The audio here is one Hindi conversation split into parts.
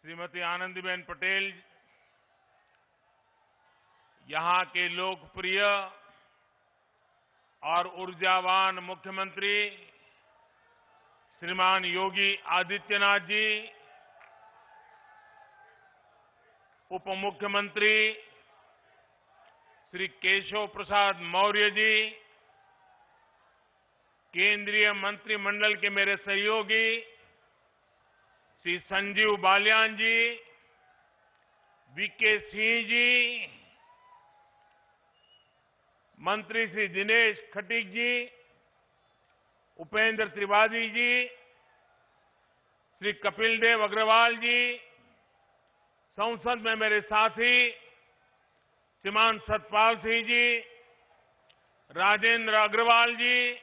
श्रीमती आनंदीबेन पटेल, यहां के लोकप्रिय और ऊर्जावान मुख्यमंत्री श्रीमान योगी आदित्यनाथ जी, उप मुख्यमंत्री श्री केशव प्रसाद मौर्य जी, केंद्रीय मंत्रिमंडल के मेरे सहयोगी श्री संजीव बालियान जी, वीके सिंह जी, मंत्री श्री दिनेश खटीक जी, उपेंद्र त्रिपाठी जी, श्री कपिल देव अग्रवाल जी, संसद में मेरे साथी श्रीमान सतपाल सिंह जी, राजेंद्र अग्रवाल जी,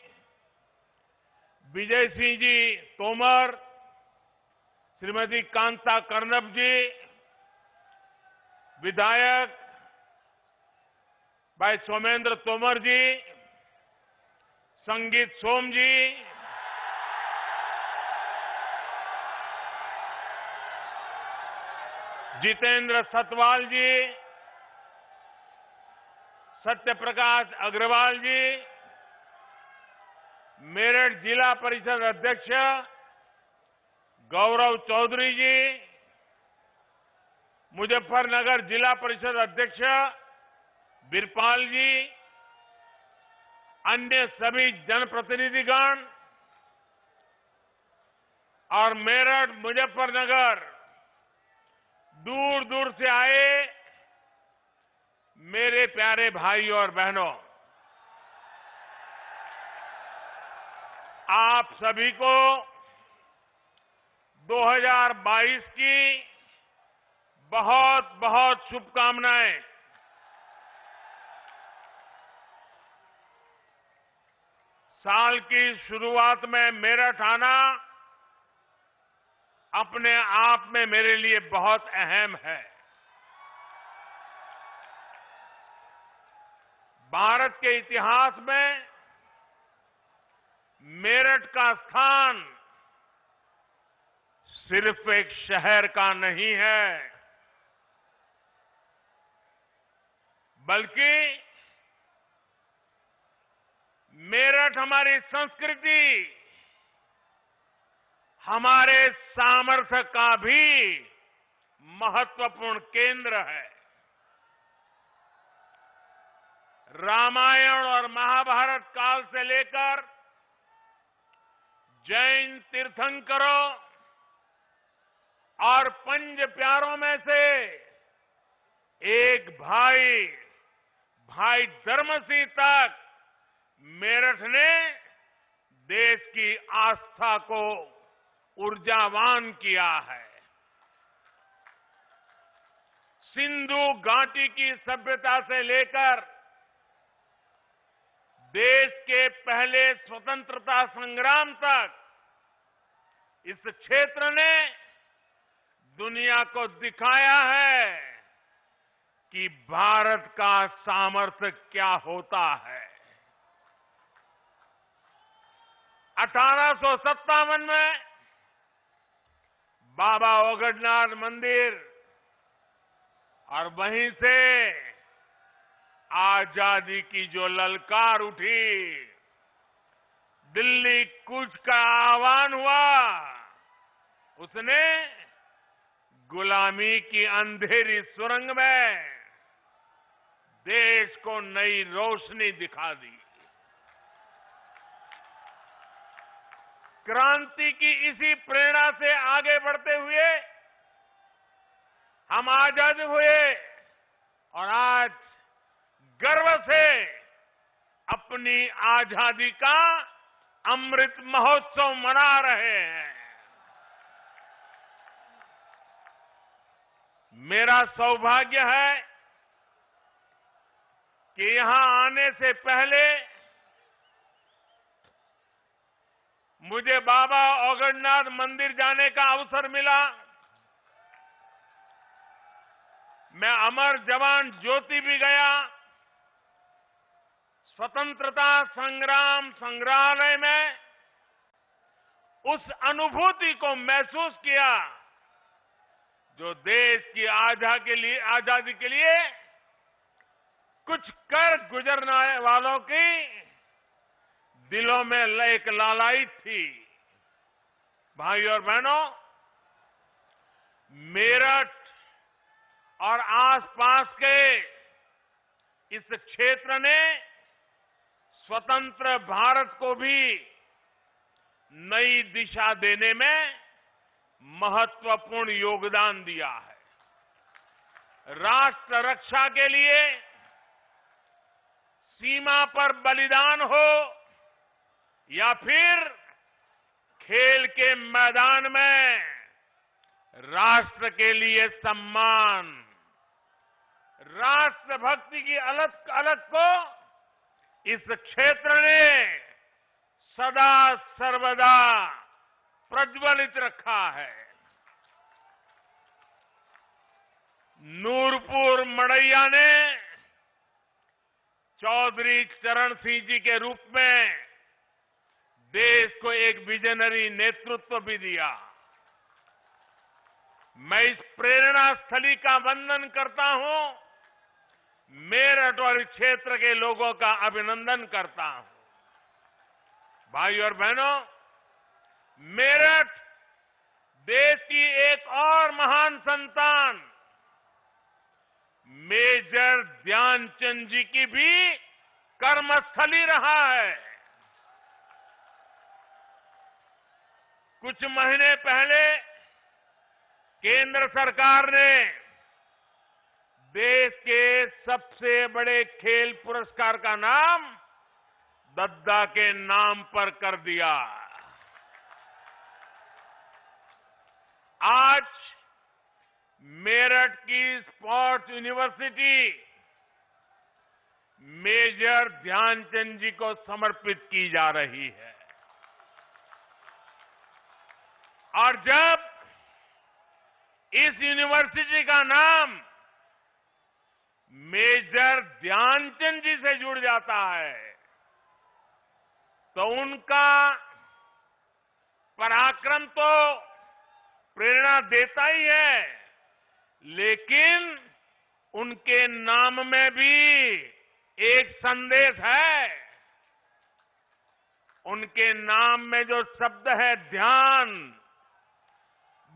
विजय सिंह जी तोमर, श्रीमती कांता कर्णब जी, विधायक भाई सोमेंद्र तोमर जी, संगीत सोम जी, जितेंद्र सतवाल जी, सत्यप्रकाश अग्रवाल जी, मेरठ जिला परिषद अध्यक्ष गौरव चौधरी जी, मुजफ्फरनगर जिला परिषद अध्यक्ष बिरपाल जी, अन्य सभी जनप्रतिनिधिगण और मेरठ मुजफ्फरनगर दूर दूर से आए मेरे प्यारे भाई और बहनों, आप सभी को 2022 की बहुत बहुत शुभकामनाएं। साल की शुरुआत में मेरठ आना अपने आप में मेरे लिए बहुत अहम है। भारत के इतिहास में मेरठ का स्थान सिर्फ एक शहर का नहीं है, बल्कि मेरठ हमारी संस्कृति, हमारे सामर्थ्य का भी महत्वपूर्ण केंद्र है। रामायण और महाभारत काल से लेकर जैन तीर्थंकरों और पंच प्यारों में से एक भाई धर्मसिंह तक मेरठ ने देश की आस्था को ऊर्जावान किया है। सिंधु घाटी की सभ्यता से लेकर देश के पहले स्वतंत्रता संग्राम तक इस क्षेत्र ने दुनिया को दिखाया है कि भारत का सामर्थ्य क्या होता है। 1857 में बाबा ओगडनाथ मंदिर और वहीं से आजादी की जो ललकार उठी, दिल्ली कूच का आह्वान हुआ, उसने गुलामी की अंधेरी सुरंग में देश को नई रोशनी दिखा दी। क्रांति की इसी प्रेरणा से आगे बढ़ते हुए हम आजाद हुए और आज गर्व से अपनी आजादी का अमृत महोत्सव मना रहे हैं। मेरा सौभाग्य है कि यहां आने से पहले मुझे बाबा ओगडनाथ मंदिर जाने का अवसर मिला। मैं अमर जवान ज्योति भी गया, स्वतंत्रता संग्राम संग्रहालय में उस अनुभूति को महसूस किया जो देश की आजादी के लिए कुछ कर गुजरने वालों की दिलों में एक लालायित थी। भाइयों और बहनों, मेरठ और आसपास के इस क्षेत्र ने स्वतंत्र भारत को भी नई दिशा देने में महत्वपूर्ण योगदान दिया है। राष्ट्र रक्षा के लिए सीमा पर बलिदान हो या फिर खेल के मैदान में राष्ट्र के लिए सम्मान, राष्ट्रभक्ति की अलख को इस क्षेत्र ने सदा सर्वदा प्रज्वलित रखा है। नूरपुर मड़ैया ने चौधरी चरण सिंह जी के रूप में देश को एक विजनरी नेतृत्व भी दिया। मैं इस प्रेरणा स्थली का वंदन करता हूं, मेरठ और इस क्षेत्र के लोगों का अभिनंदन करता हूं। भाइयों और बहनों, मेरठ देश की एक और महान संतान मेजर ध्यानचंद जी की भी कर्मस्थली रहा है। कुछ महीने पहले केंद्र सरकार ने देश के सबसे बड़े खेल पुरस्कार का नाम दद्दा के नाम पर कर दिया। आज मेरठ की स्पोर्ट्स यूनिवर्सिटी मेजर ध्यानचंद जी को समर्पित की जा रही है। और जब इस यूनिवर्सिटी का नाम मेजर ध्यानचंद जी से जुड़ जाता है तो उनका पराक्रम तो प्रेरणा देता ही है, लेकिन उनके नाम में भी एक संदेश है। उनके नाम में जो शब्द है ध्यान,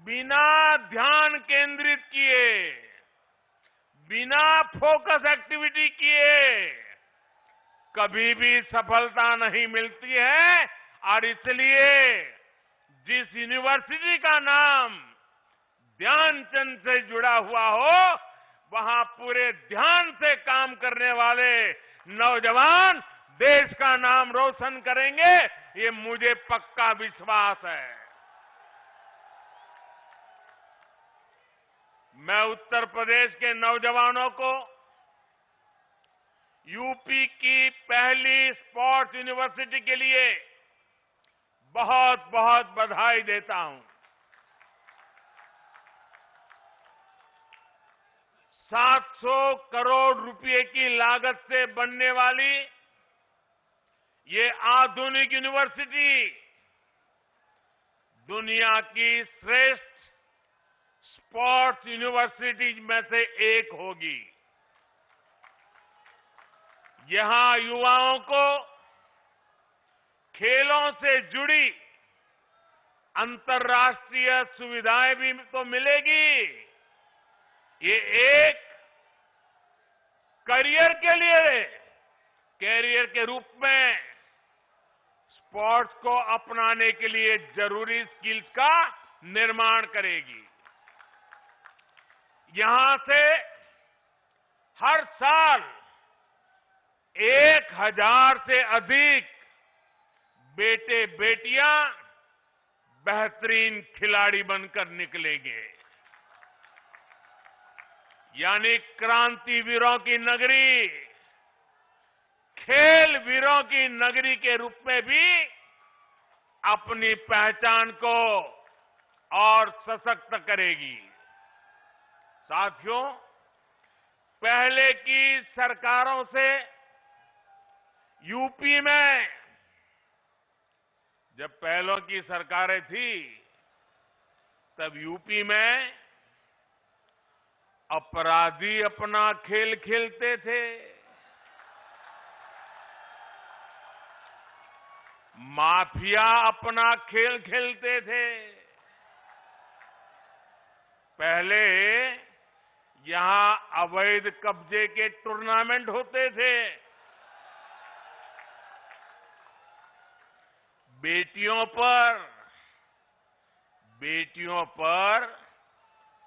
बिना ध्यान केंद्रित किए, बिना फोकस एक्टिविटी किए कभी भी सफलता नहीं मिलती है। और इसलिए जिस यूनिवर्सिटी का नाम ध्यानचंद से जुड़ा हुआ हो, वहां पूरे ध्यान से काम करने वाले नौजवान देश का नाम रोशन करेंगे, ये मुझे पक्का विश्वास है। मैं उत्तर प्रदेश के नौजवानों को यूपी की पहली स्पोर्ट्स यूनिवर्सिटी के लिए बहुत बहुत बधाई देता हूं। 700 करोड़ रुपए की लागत से बनने वाली ये आधुनिक यूनिवर्सिटी दुनिया की श्रेष्ठ स्पोर्ट्स यूनिवर्सिटी में से एक होगी। यहां युवाओं को खेलों से जुड़ी अंतर्राष्ट्रीय सुविधाएं भी तो मिलेगी, ये एक करियर के रूप में स्पोर्ट्स को अपनाने के लिए जरूरी स्किल्स का निर्माण करेगी। यहां से हर साल 1000 से अधिक बेटे बेटियां बेहतरीन खिलाड़ी बनकर निकलेंगे। यानी क्रांतिवीरों की नगरी, खेल वीरों की नगरी के रूप में भी अपनी पहचान को और सशक्त करेगी। साथियों, पहले की सरकारों से यूपी में, जब पहलों की सरकारें थी तब यूपी में अपराधी अपना खेल खेलते थे, माफिया अपना खेल खेलते थे। पहले यहां अवैध कब्जे के टूर्नामेंट होते थे, बेटियों पर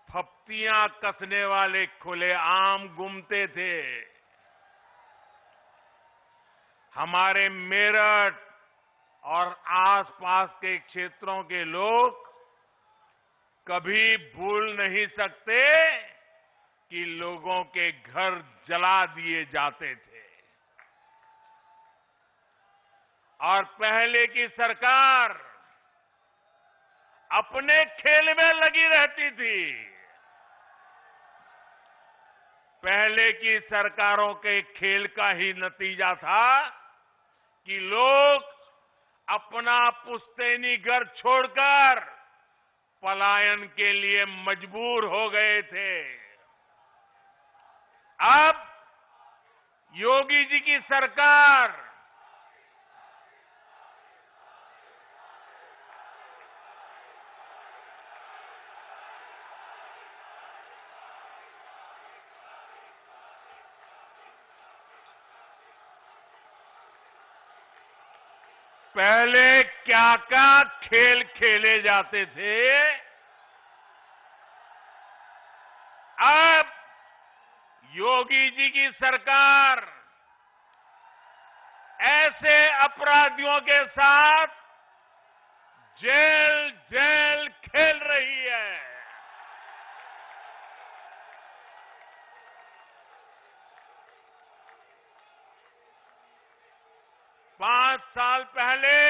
फप्तियां कसने वाले खुलेआम घूमते थे। हमारे मेरठ और आसपास के क्षेत्रों के लोग कभी भूल नहीं सकते कि लोगों के घर जला दिए जाते थे। और पहले की सरकार अपने खेल में लगी रहती थी। पहले की सरकारों के खेल का ही नतीजा था कि लोग अपना पुश्तैनी घर छोड़कर पलायन के लिए मजबूर हो गए थे। अब योगी जी की सरकार पहले क्या क्या खेल खेले जाते थे, अब योगी जी की सरकार ऐसे अपराधियों के साथ जेल जेल खेल रही है। पांच साल पहले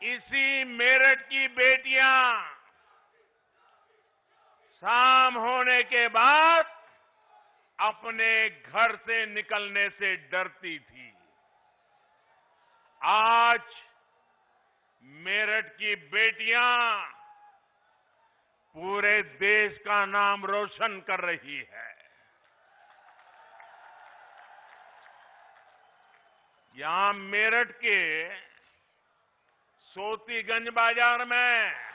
इसी मेरठ की बेटियां शाम होने के बाद अपने घर से निकलने से डरती थी। आज मेरठ की बेटियां पूरे देश का नाम रोशन कर रही है। यहां मेरठ के सोतीगंज बाजार में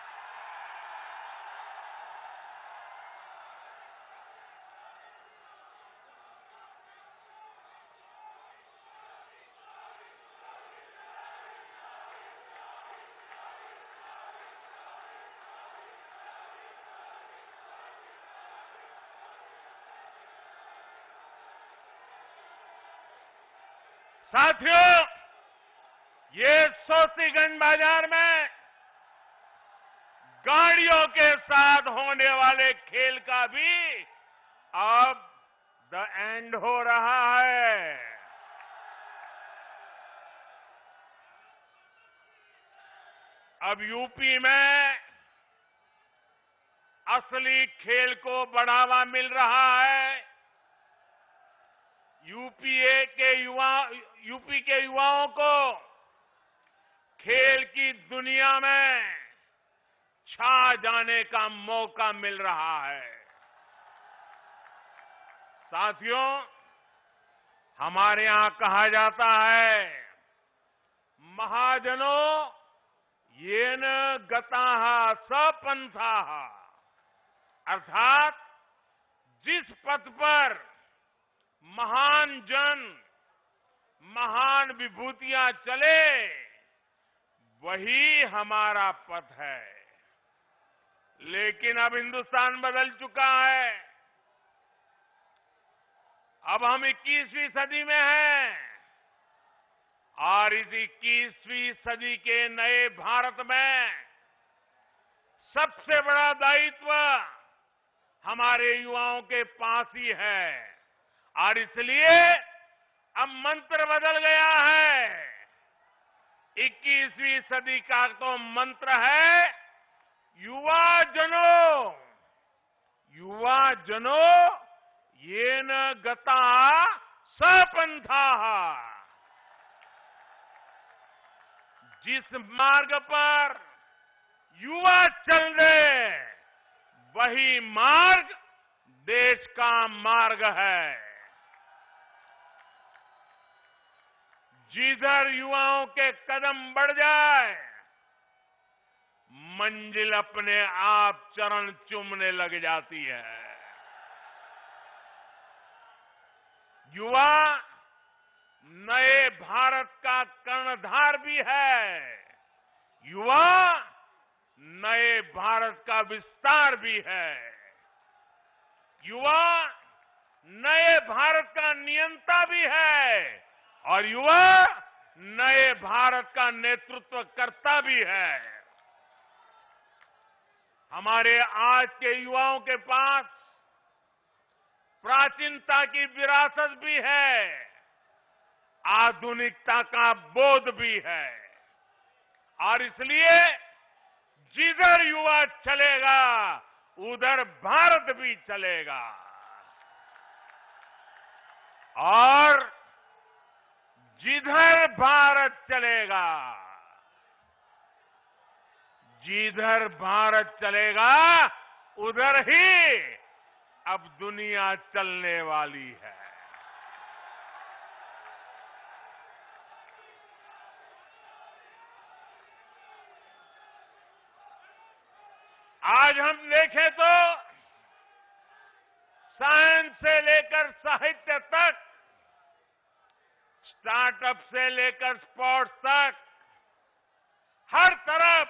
साथियों, ये सोतीगंज बाजार में गाड़ियों के साथ होने वाले खेल का भी अब द एंड हो रहा है। अब यूपी में असली खेल को बढ़ावा मिल रहा है। यूपी के युवाओं को खेल की दुनिया में छा जाने का मौका मिल रहा है। साथियों, हमारे यहां कहा जाता है, महाजनों येन गताः स पंथाः, अर्थात जिस पथ पर महान जन, महान विभूतियां चले, वही हमारा पथ है। लेकिन अब हिंदुस्तान बदल चुका है। अब हम 21वीं सदी में हैं और इस 21वीं सदी के नए भारत में सबसे बड़ा दायित्व हमारे युवाओं के पास ही है। और इसलिए अब मंत्र बदल गया है। 21वीं सदी का तो मंत्र है, युवा जनो येन गताः स पंथाः। जिस मार्ग पर युवा चल रहे, वही मार्ग देश का मार्ग है। जिधर युवाओं के कदम बढ़ जाए, मंजिल अपने आप चरण चूमने लग जाती है। युवा नए भारत का कर्णधार भी है। युवा नए भारत का विस्तार भी है। युवा नए भारत का नियंता भी है और युवा नए भारत का नेतृत्व करता भी है। हमारे आज के युवाओं के पास प्राचीनता की विरासत भी है, आधुनिकता का बोध भी है और इसलिए जिधर युवा चलेगा उधर भारत भी चलेगा। और जिधर भारत चलेगा, जिधर भारत चलेगा उधर ही अब दुनिया चलने वाली है। आज हम देखें तो साइंस से लेकर साहित्य तक, स्टार्टअप से लेकर स्पोर्ट्स तक, हर तरफ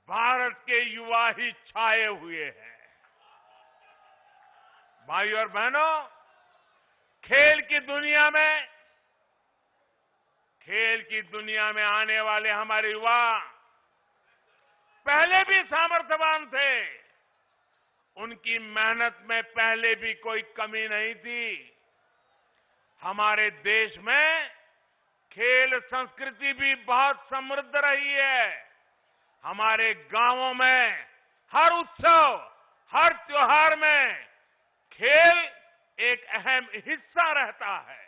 भारत के युवा ही छाए हुए हैं। भाइयों और बहनों, खेल की दुनिया में आने वाले हमारे युवा पहले भी सामर्थ्यवान थे। उनकी मेहनत में पहले भी कोई कमी नहीं थी। हमारे देश में खेल संस्कृति भी बहुत समृद्ध रही है। हमारे गांवों में हर उत्सव, हर त्योहार में खेल एक अहम हिस्सा रहता है।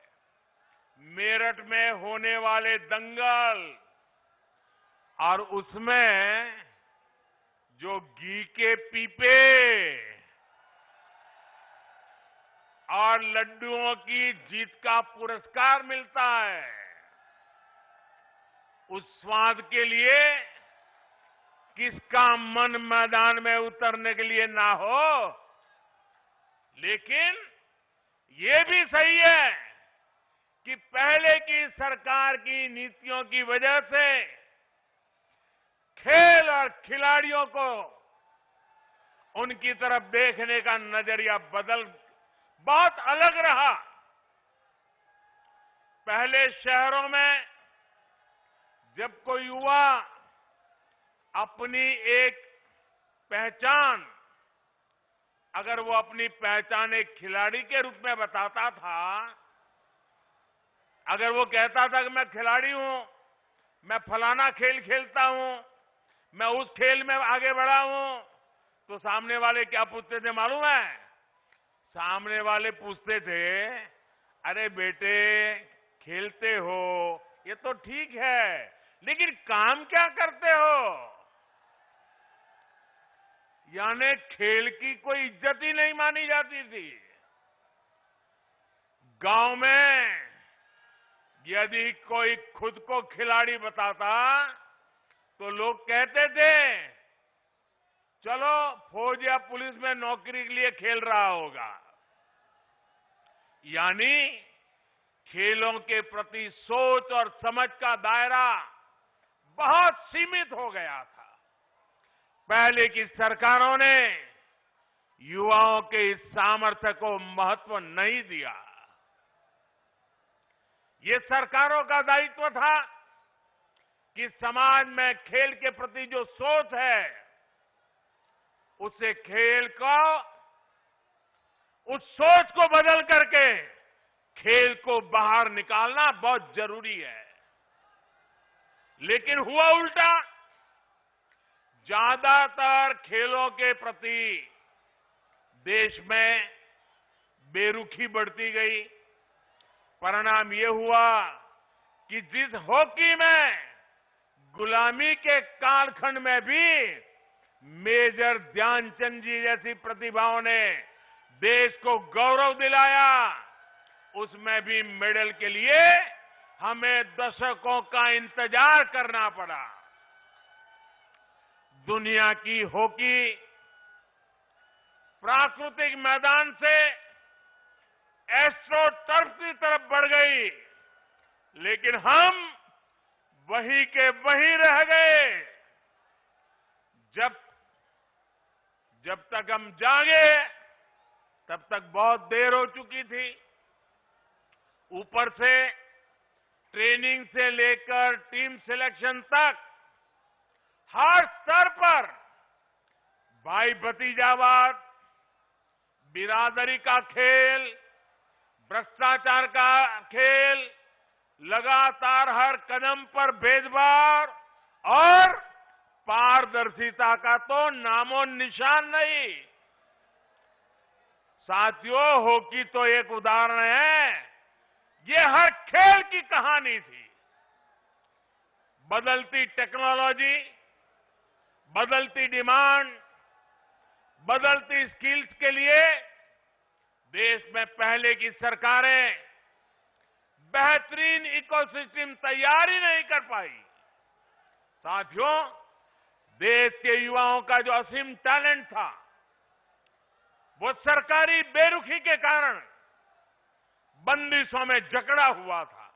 मेरठ में होने वाले दंगल और उसमें जो घी के पीपे और लड्डुओं की जीत का पुरस्कार मिलता है, उस स्वाद के लिए किसका मन मैदान में उतरने के लिए ना हो। लेकिन ये भी सही है कि पहले की सरकार की नीतियों की वजह से खेल और खिलाड़ियों को उनकी तरफ देखने का नजरिया बहुत अलग रहा। पहले शहरों में जब कोई युवा अपनी एक पहचान, अगर वो अपनी पहचान एक खिलाड़ी के रूप में बताता था, अगर वो कहता था कि मैं खिलाड़ी हूं, मैं फलाना खेल खेलता हूं, मैं उस खेल में आगे बढ़ा हूं, तो सामने वाले क्या पूछते थे मालूम है? सामने वाले पूछते थे, अरे बेटे खेलते हो ये तो ठीक है, लेकिन काम क्या करते हो? यानी खेल की कोई इज्जत ही नहीं मानी जाती थी। गांव में यदि कोई खुद को खिलाड़ी बताता तो लोग कहते थे चलो फौज या पुलिस में नौकरी के लिए खेल रहा होगा। यानी खेलों के प्रति सोच और समझ का दायरा बहुत सीमित हो गया था। पहले की सरकारों ने युवाओं के इस सामर्थ्य को महत्व नहीं दिया। ये सरकारों का दायित्व था कि समाज में खेल के प्रति जो सोच है, उसे खेल को, उस सोच को बदल करके खेल को बाहर निकालना बहुत जरूरी है। लेकिन हुआ उल्टा, ज्यादातर खेलों के प्रति देश में बेरुखी बढ़ती गई। परिणाम ये हुआ कि जिस हॉकी में गुलामी के कालखंड में भी मेजर ध्यानचंद जी जैसी प्रतिभाओं ने देश को गौरव दिलाया, उसमें भी मेडल के लिए हमें दशकों का इंतजार करना पड़ा। दुनिया की हॉकी प्राकृतिक मैदान से एस्ट्रो टर्फ की तरफ बढ़ गई, लेकिन हम वहीं के वहीं रह गए। जब तक हम जागे तब तक बहुत देर हो चुकी थी। ऊपर से ट्रेनिंग से लेकर टीम सिलेक्शन तक हर स्तर पर भाई भतीजावाद, बिरादरी का खेल, भ्रष्टाचार का खेल, लगातार हर कदम पर भेदभाव और पारदर्शिता का तो नामो निशान नहीं। साथियों, हॉकी तो एक उदाहरण है, ये हर खेल की कहानी थी। बदलती टेक्नोलॉजी, बदलती डिमांड, बदलती स्किल्स के लिए देश में पहले की सरकारें बेहतरीन इकोसिस्टम तैयार ही नहीं कर पाई। साथियों, देश के युवाओं का जो असीम टैलेंट था, वो सरकारी बेरुखी के कारण बंदिशों में जकड़ा हुआ था।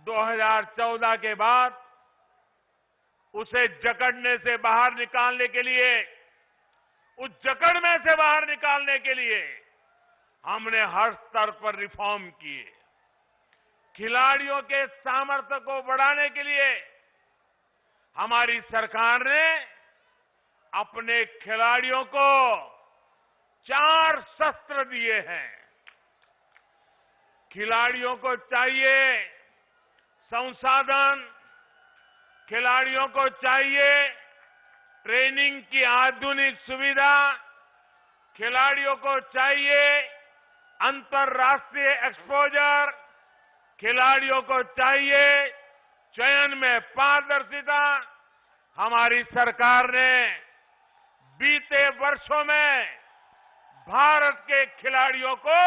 2014 के बाद उसे जकड़ने से बाहर निकालने के लिए, उस जकड़ में से बाहर निकालने के लिए हमने हर स्तर पर रिफॉर्म किए। खिलाड़ियों के सामर्थ्य को बढ़ाने के लिए हमारी सरकार ने अपने खिलाड़ियों को 4 शस्त्र दिए हैं। खिलाड़ियों को चाहिए संसाधन, खिलाड़ियों को चाहिए ट्रेनिंग की आधुनिक सुविधा, खिलाड़ियों को चाहिए अंतर्राष्ट्रीय एक्सपोजर, खिलाड़ियों को चाहिए चयन में पारदर्शिता। हमारी सरकार ने बीते वर्षों में भारत के खिलाड़ियों को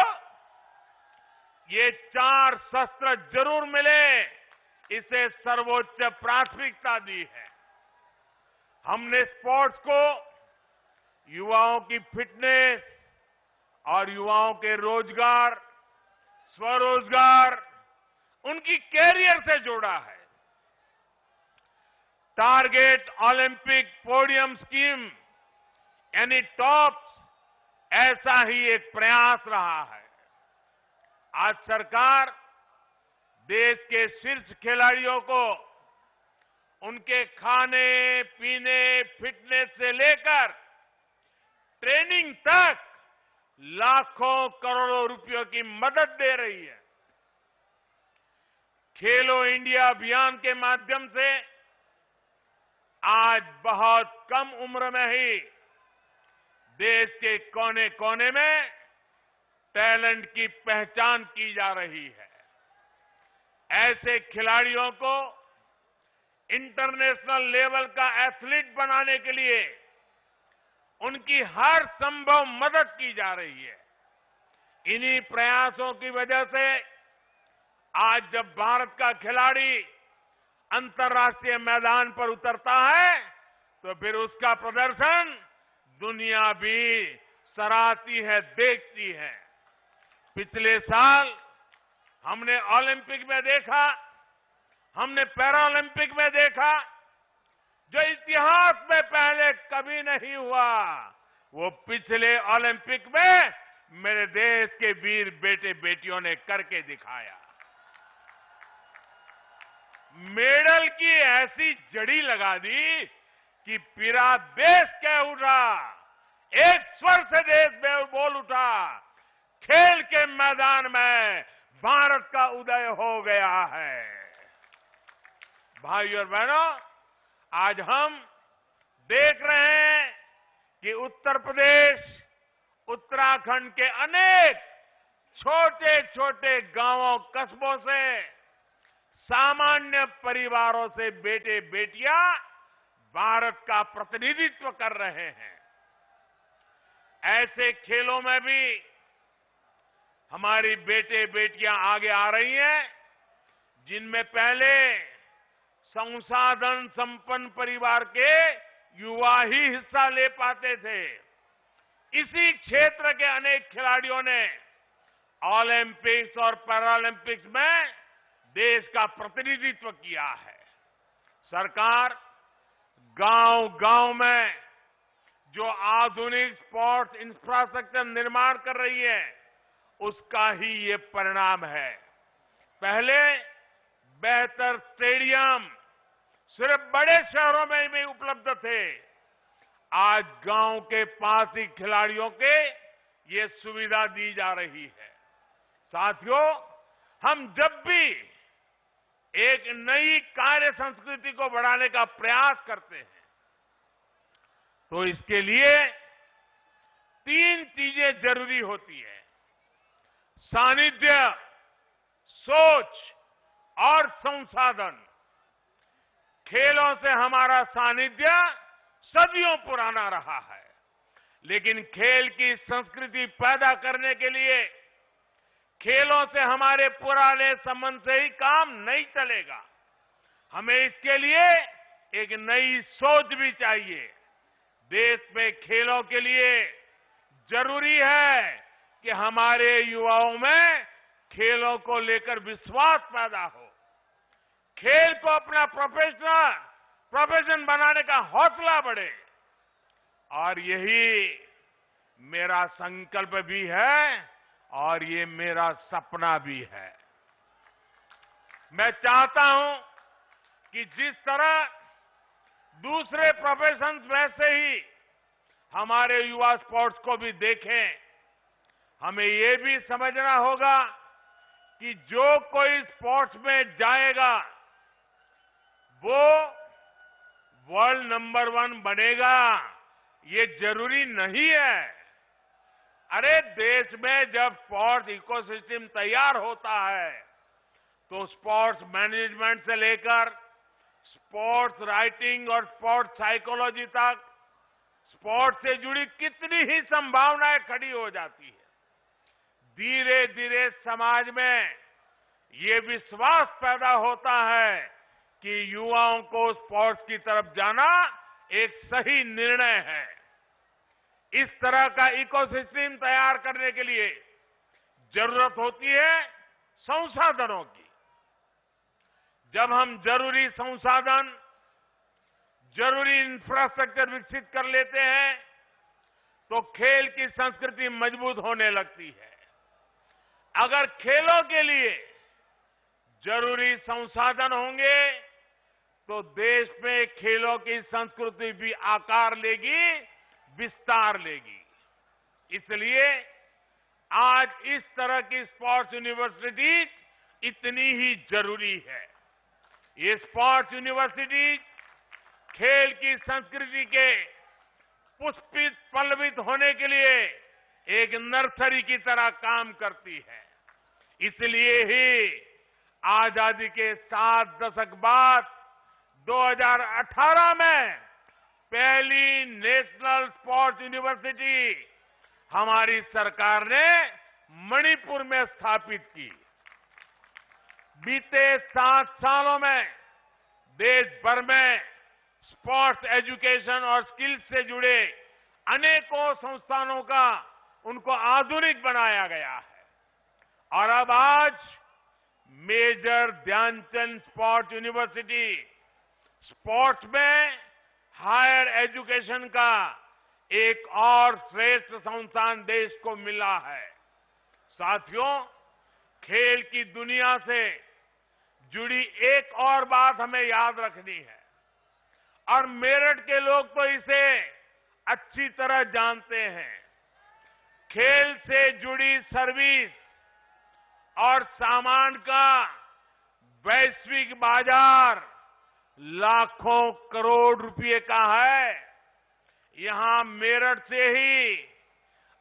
ये 4 शस्त्र जरूर मिले, इसे सर्वोच्च प्राथमिकता दी है। हमने स्पोर्ट्स को युवाओं की फिटनेस और युवाओं के रोजगार, स्वरोजगार, उनकी कैरियर से जोड़ा है। टारगेट ओलंपिक पोडियम स्कीम यानी टॉप्स, ऐसा ही एक प्रयास रहा है। आज सरकार देश के शीर्ष खिलाड़ियों को उनके खाने पीने, फिटनेस से लेकर ट्रेनिंग तक लाखों करोड़ों रुपयों की मदद दे रही है। खेलो इंडिया अभियान के माध्यम से आज बहुत कम उम्र में ही देश के कोने कोने में टैलेंट की पहचान की जा रही है। ऐसे खिलाड़ियों को इंटरनेशनल लेवल का एथलीट बनाने के लिए उनकी हर संभव मदद की जा रही है। इन्हीं प्रयासों की वजह से आज जब भारत का खिलाड़ी अंतर्राष्ट्रीय मैदान पर उतरता है तो फिर उसका प्रदर्शन दुनिया भी सराहती है, देखती है। पिछले साल हमने ओलंपिक में देखा, हमने पैरा ओलंपिक में देखा, जो इतिहास में पहले कभी नहीं हुआ, वो पिछले ओलंपिक में मेरे देश के वीर बेटे बेटियों ने करके दिखाया। मेडल की ऐसी जड़ी लगा दी कि पूरा देश कह उठा, एक स्वर से देश बोल उठा, खेल के मैदान में भारत का उदय हो गया है। भाइयों और बहनों, आज हम देख रहे हैं कि उत्तर प्रदेश, उत्तराखंड के अनेक छोटे छोटे गांवों, कस्बों से, सामान्य परिवारों से बेटे बेटियां भारत का प्रतिनिधित्व कर रहे हैं। ऐसे खेलों में भी हमारी बेटे बेटियां आगे आ रही हैं, जिनमें पहले संसाधन संपन्न परिवार के युवा ही हिस्सा ले पाते थे। इसी क्षेत्र के अनेक खिलाड़ियों ने ओलंपिक्स और पैरालंपिक्स में देश का प्रतिनिधित्व किया है। सरकार गांव-गांव में जो आधुनिक स्पोर्ट्स इंफ्रास्ट्रक्चर निर्माण कर रही है, उसका ही ये परिणाम है। पहले बेहतर स्टेडियम सिर्फ बड़े शहरों में ही उपलब्ध थे। आज गांव के पास ही खिलाड़ियों के ये सुविधा दी जा रही है। साथियों, हम जब भी एक नई कार्य संस्कृति को बढ़ाने का प्रयास करते हैं, तो इसके लिए 3 चीजें जरूरी होती है: सानिध्य, सोच और संसाधन। खेलों से हमारा सानिध्य सदियों पुराना रहा है, लेकिन खेल की संस्कृति पैदा करने के लिए खेलों से हमारे पुराने संबंध से ही काम नहीं चलेगा। हमें इसके लिए एक नई सोच भी चाहिए। देश में खेलों के लिए जरूरी है कि हमारे युवाओं में खेलों को लेकर विश्वास पैदा हो, खेल को अपना प्रोफेशन बनाने का हौसला बढ़े। और यही मेरा संकल्प भी है और ये मेरा सपना भी है। मैं चाहता हूं कि जिस तरह दूसरे प्रोफेशंस में से ही हमारे युवा स्पोर्ट्स को भी देखें, हमें ये भी समझना होगा कि जो कोई स्पोर्ट्स में जाएगा वो वर्ल्ड नंबर 1 बनेगा, ये जरूरी नहीं है। अरे देश में जब स्पोर्ट्स इकोसिस्टम तैयार होता है, तो स्पोर्ट्स मैनेजमेंट से लेकर स्पोर्ट्स राइटिंग और स्पोर्ट्स साइकोलॉजी तक स्पोर्ट्स से जुड़ी कितनी ही संभावनाएं खड़ी हो जाती है। धीरे धीरे समाज में ये विश्वास पैदा होता है कि युवाओं को स्पोर्ट्स की तरफ जाना एक सही निर्णय है। इस तरह का इकोसिस्टम तैयार करने के लिए जरूरत होती है संसाधनों की। जब हम जरूरी संसाधन, जरूरी इंफ्रास्ट्रक्चर विकसित कर लेते हैं, तो खेल की संस्कृति मजबूत होने लगती है। अगर खेलों के लिए जरूरी संसाधन होंगे, तो देश में खेलों की संस्कृति भी आकार लेगी, विस्तार लेगी। इसलिए आज इस तरह की स्पोर्ट्स यूनिवर्सिटी इतनी ही जरूरी है। ये स्पोर्ट्स यूनिवर्सिटी खेल की संस्कृति के पुष्पित पल्लवित होने के लिए एक नर्सरी की तरह काम करती है। इसलिए ही आजादी के 7 दशक बाद 2018 में पहली नेशनल स्पोर्ट्स यूनिवर्सिटी हमारी सरकार ने मणिपुर में स्थापित की। बीते 7 सालों में देश भर में स्पोर्ट्स एजुकेशन और स्किल्स से जुड़े अनेकों संस्थानों का उनको आधुनिक बनाया गया है। और अब आज Major Dhyanchand sports university sports में हायर एजुकेशन का एक और श्रेष्ठ संस्थान देश को मिला है। साथियों, खेल की दुनिया से जुड़ी एक और बात हमें याद रखनी है, और मेरठ के लोग तो इसे अच्छी तरह जानते हैं। खेल से जुड़ी सर्विस और सामान का वैश्विक बाजार लाखों करोड़ रुपए का है। यहां मेरठ से ही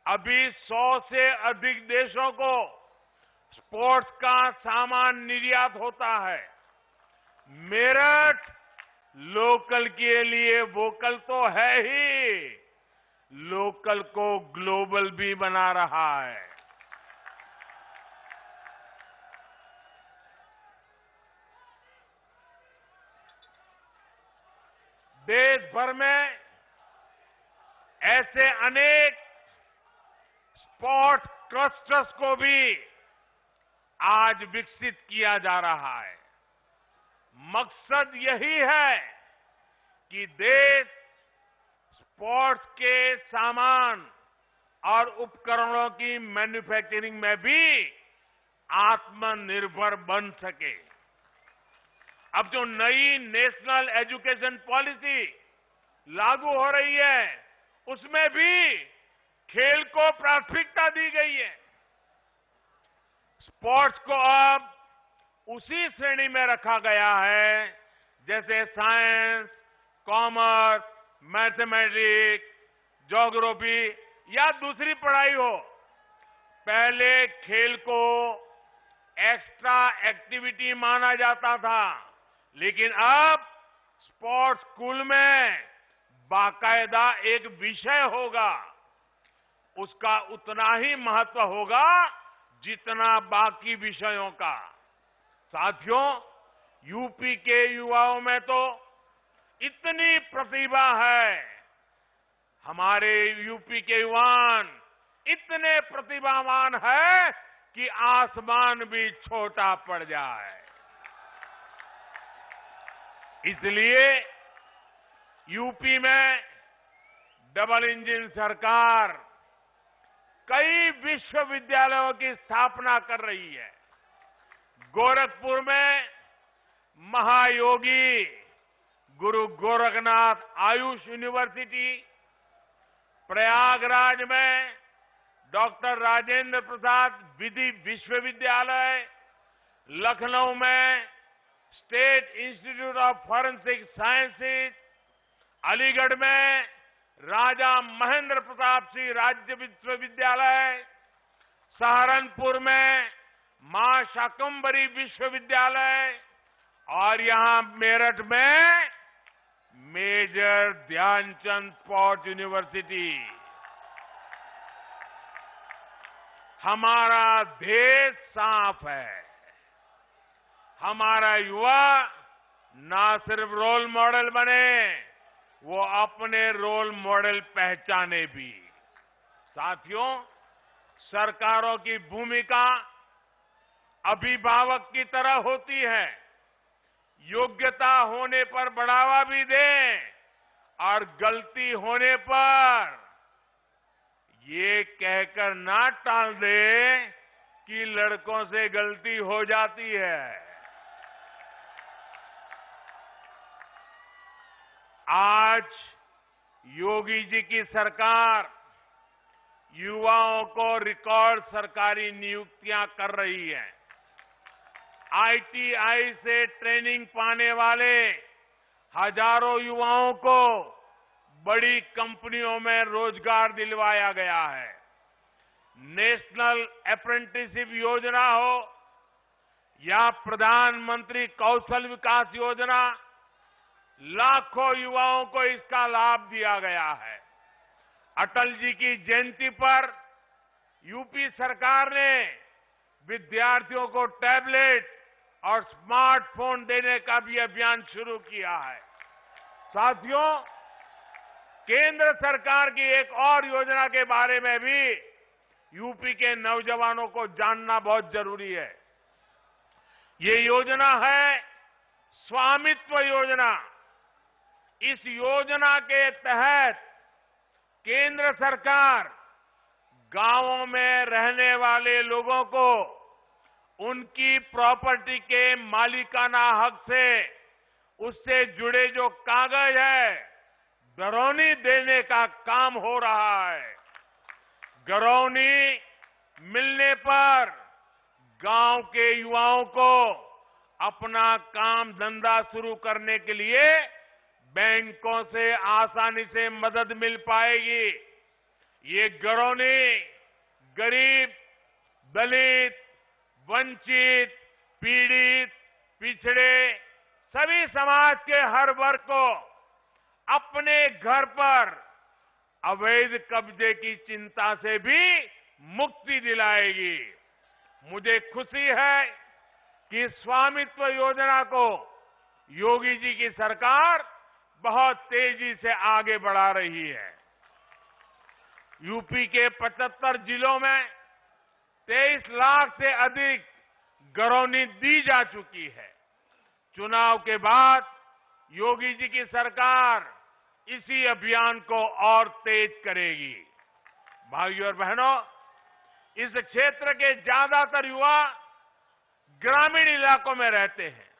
अभी 100 से अधिक देशों को स्पोर्ट्स का सामान निर्यात होता है। मेरठ लोकल के लिए वोकल तो है ही, लोकल को ग्लोबल भी बना रहा है। देश भर में ऐसे अनेक स्पोर्ट्स क्लस्टर्स को भी आज विकसित किया जा रहा है। मकसद यही है कि देश स्पोर्ट्स के सामान और उपकरणों की मैन्युफैक्चरिंग में भी आत्मनिर्भर बन सके। अब जो नई नेशनल एजुकेशन पॉलिसी लागू हो रही है, उसमें भी खेल को प्राथमिकता दी गई है। स्पोर्ट्स को अब उसी श्रेणी में रखा गया है जैसे साइंस, कॉमर्स, मैथमेटिक्स, ज्योग्राफी या दूसरी पढ़ाई हो। पहले खेल को एक्स्ट्रा एक्टिविटी माना जाता था, लेकिन अब स्पोर्ट्स स्कूल में बाकायदा एक विषय होगा। उसका उतना ही महत्व होगा जितना बाकी विषयों का। साथियों, यूपी के युवाओं में तो इतनी प्रतिभा है, हमारे यूपी के युवान इतने प्रतिभावान है कि आसमान भी छोटा पड़ जाए। इसलिए यूपी में डबल इंजन सरकार कई विश्वविद्यालयों की स्थापना कर रही है। गोरखपुर में महायोगी गुरु गोरखनाथ आयुष यूनिवर्सिटी, प्रयागराज में डॉक्टर राजेंद्र प्रसाद विधि विश्वविद्यालय, लखनऊ में state institute of forensic sciences, Aligarh में राजा महेंद्र प्रताप सिंह राज्य विश्वविद्यालय, सहारनपुर में मां शाकंभरी विश्वविद्यालय और यहां मेरठ में मेजर ध्यानचंद स्पोर्ट्स यूनिवर्सिटी। हमारा देश साफ है। हमारा युवा ना सिर्फ रोल मॉडल बने, वो अपने रोल मॉडल पहचाने भी। साथियों, सरकारों की भूमिका अभिभावक की तरह होती है। योग्यता होने पर बढ़ावा भी दें और गलती होने पर ये कहकर ना टाल दे कि लड़कों से गलती हो जाती है। आज योगी जी की सरकार युवाओं को रिकॉर्ड सरकारी नियुक्तियां कर रही है। आईटीआई से ट्रेनिंग पाने वाले हजारों युवाओं को बड़ी कंपनियों में रोजगार दिलवाया गया है। नेशनल अप्रेंटिसशिप योजना हो या प्रधानमंत्री कौशल विकास योजना, लाखों युवाओं को इसका लाभ दिया गया है। अटल जी की जयंती पर यूपी सरकार ने विद्यार्थियों को टैबलेट और स्मार्टफोन देने का भी अभियान शुरू किया है। साथियों, केंद्र सरकार की एक और योजना के बारे में भी यूपी के नौजवानों को जानना बहुत जरूरी है। ये योजना है स्वामित्व योजना। इस योजना के तहत केंद्र सरकार गांवों में रहने वाले लोगों को उनकी प्रॉपर्टी के मालिकाना हक से उससे जुड़े जो कागज है, घरौनी देने का काम हो रहा है। घरौनी मिलने पर गांव के युवाओं को अपना काम धंधा शुरू करने के लिए बैंकों से आसानी से मदद मिल पाएगी। ये घरौनी गरीब, दलित, वंचित, पीड़ित, पिछड़े सभी समाज के हर वर्ग को अपने घर पर अवैध कब्जे की चिंता से भी मुक्ति दिलाएगी। मुझे खुशी है कि स्वामित्व योजना को योगी जी की सरकार बहुत तेजी से आगे बढ़ा रही है। यूपी के 75 जिलों में 23 लाख से अधिक घरौनी दी जा चुकी है। चुनाव के बाद योगी जी की सरकार इसी अभियान को और तेज करेगी। भाइयों और बहनों, इस क्षेत्र के ज्यादातर युवा ग्रामीण इलाकों में रहते हैं।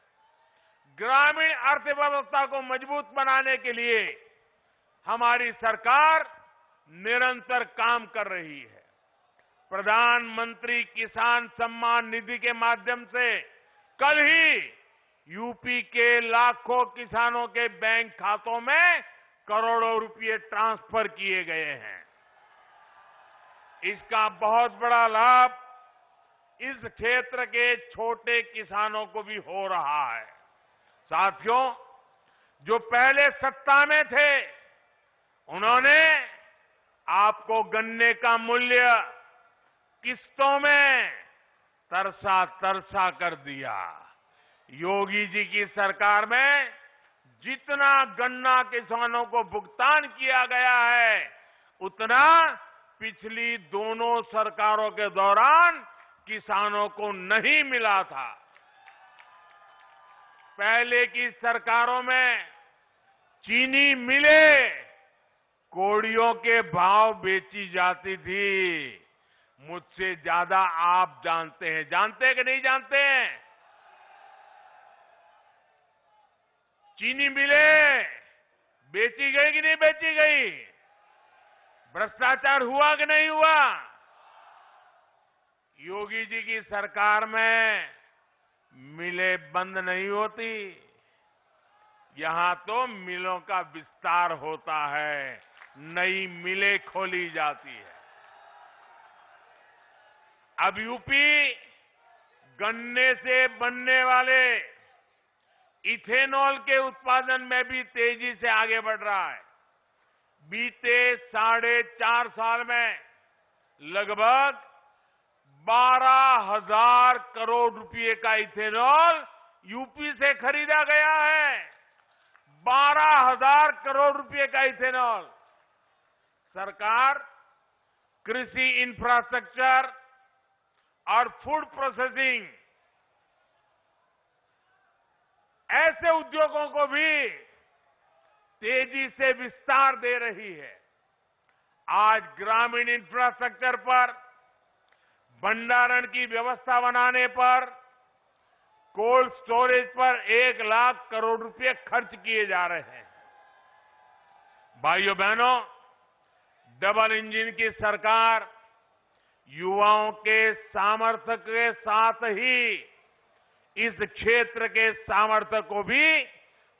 ग्रामीण अर्थव्यवस्था को मजबूत बनाने के लिए हमारी सरकार निरंतर काम कर रही है। प्रधानमंत्री किसान सम्मान निधि के माध्यम से कल ही यूपी के लाखों किसानों के बैंक खातों में करोड़ों रुपए ट्रांसफर किए गए हैं। इसका बहुत बड़ा लाभ इस क्षेत्र के छोटे किसानों को भी हो रहा है। साथियों, जो पहले सत्ता में थे, उन्होंने आपको गन्ने का मूल्य किस्तों में तरसा तरसा कर दिया। योगी जी की सरकार में जितना गन्ना किसानों को भुगतान किया गया है, उतना पिछली दोनों सरकारों के दौरान किसानों को नहीं मिला था। पहले की सरकारों में चीनी मिलें कोड़ियों के भाव बेची जाती थी। मुझसे ज्यादा आप जानते हैं। जानते हैं कि नहीं जानते हैं? चीनी मिलें बेची गई कि नहीं बेची गई? भ्रष्टाचार हुआ कि नहीं हुआ? योगी जी की सरकार में मिलें बंद नहीं होती, यहां तो मिलों का विस्तार होता है, नई मिलें खोली जाती है। अब यूपी गन्ने से बनने वाले इथेनॉल के उत्पादन में भी तेजी से आगे बढ़ रहा है। बीते 4.5 साल में लगभग 12,000 करोड़ रुपए का इथेनॉल यूपी से खरीदा गया है। 12,000 करोड़ रुपए का इथेनॉल। सरकार कृषि इंफ्रास्ट्रक्चर और फूड प्रोसेसिंग ऐसे उद्योगों को भी तेजी से विस्तार दे रही है। आज ग्रामीण इंफ्रास्ट्रक्चर पर, भंडारण की व्यवस्था बनाने पर, कोल्ड स्टोरेज पर 1 लाख करोड़ रुपए खर्च किए जा रहे हैं। भाइयों बहनों, डबल इंजन की सरकार युवाओं के सामर्थ्य के साथ ही इस क्षेत्र के सामर्थ्य को भी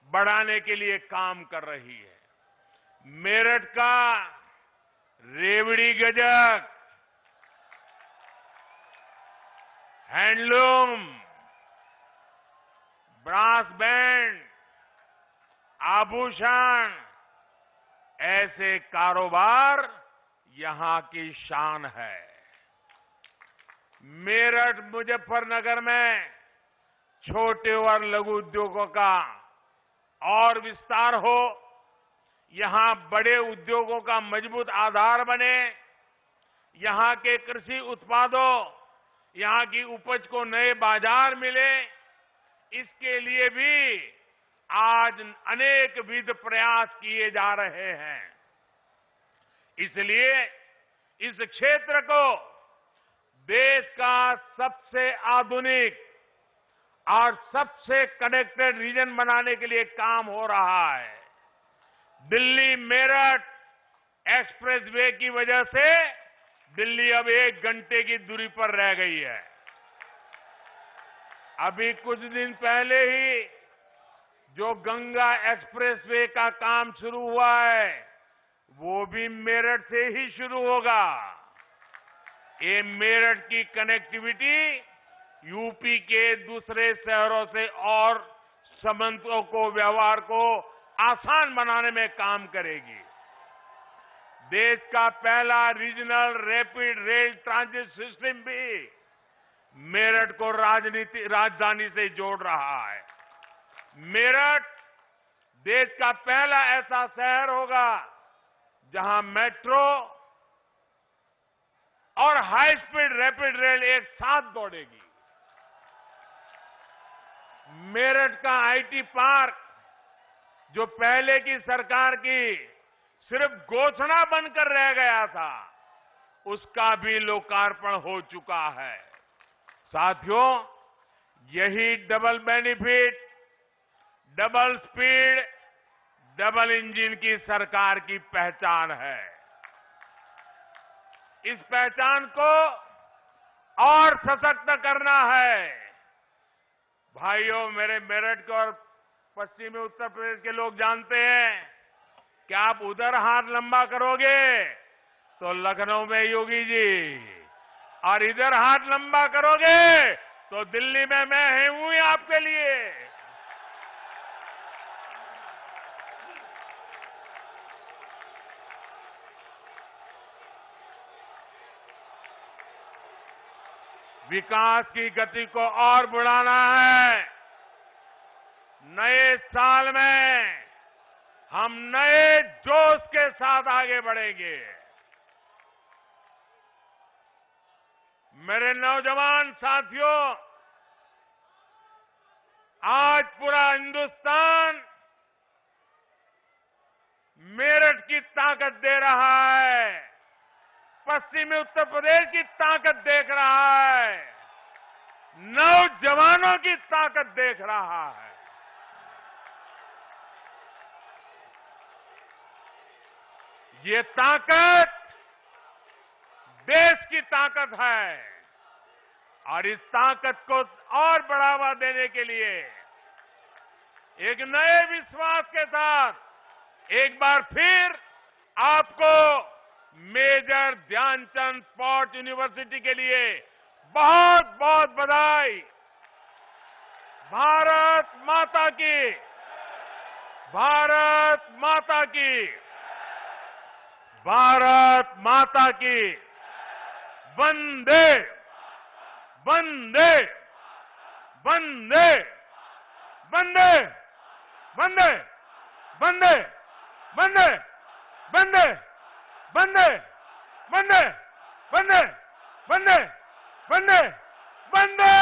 बढ़ाने के लिए काम कर रही है। मेरठ का रेवड़ी गजक, हैंडलूम, ब्रास बैंड, आभूषण, ऐसे कारोबार यहां की शान है। मेरठ, मुजफ्फरनगर में छोटे और लघु उद्योगों का और विस्तार हो, यहां बड़े उद्योगों का मजबूत आधार बने, यहां के कृषि उत्पादों, यहां की उपज को नए बाजार मिले, इसके लिए भी आज अनेक विध प्रयास किए जा रहे हैं। इसलिए इस क्षेत्र को देश का सबसे आधुनिक और सबसे कनेक्टेड रीजन बनाने के लिए काम हो रहा है। दिल्ली मेरठ एक्सप्रेसवे की वजह से दिल्ली अब 1 घंटे की दूरी पर रह गई है। अभी कुछ दिन पहले ही जो गंगा एक्सप्रेसवे का काम शुरू हुआ है, वो भी मेरठ से ही शुरू होगा। ये मेरठ की कनेक्टिविटी यूपी के दूसरे शहरों से और संबंधों को, व्यवहार को आसान बनाने में काम करेगी। देश का पहला regional rapid rail transit system भी मेरठ को राजधानी से जोड़ रहा है। मेरठ देश का पहला ऐसा शहर होगा जहां मेट्रो और हाई स्पीड रैपिड रेल एक साथ दौड़ेगी। मेरठ का आईटी पार्क जो पहले की सरकार की सिर्फ घोषणा बनकर रह गया था, उसका भी लोकार्पण हो चुका है। साथियों, यही double benefit, double speed, double engine की सरकार की पहचान है। इस पहचान को और सशक्त करना है। भाइयों, मेरे मेरठ के और पश्चिमी उत्तर प्रदेश के लोग जानते हैं कि आप उधर हाथ लंबा करोगे तो लखनऊ में योगी जी, और इधर हाथ लंबा करोगे तो दिल्ली में मैं हूं ही आपके लिए। विकास की गति को और बढ़ाना है। नए साल में हम नए जोश के साथ आगे बढ़ेंगे। मेरे नौजवान साथियों, आज पूरा हिंदुस्तान मेरठ की ताकत दे रहा है, पश्चिमी उत्तर प्रदेश की ताकत देख रहा है, नौजवानों की ताकत देख रहा है। ये ताकत देश की ताकत है और इस ताकत को और बढ़ावा देने के लिए एक नए विश्वास के साथ एक बार फिर आपको मेजर ध्यानचंद स्पोर्ट्स यूनिवर्सिटी के लिए बहुत बहुत बधाई। भारत माता की, भारत माता की, भारत माता की। वंदे वंदे वंदे वंदे वंदे वंदे वंदे वंदे वंदे वंदे वंदे वंदे वंदे वंदे।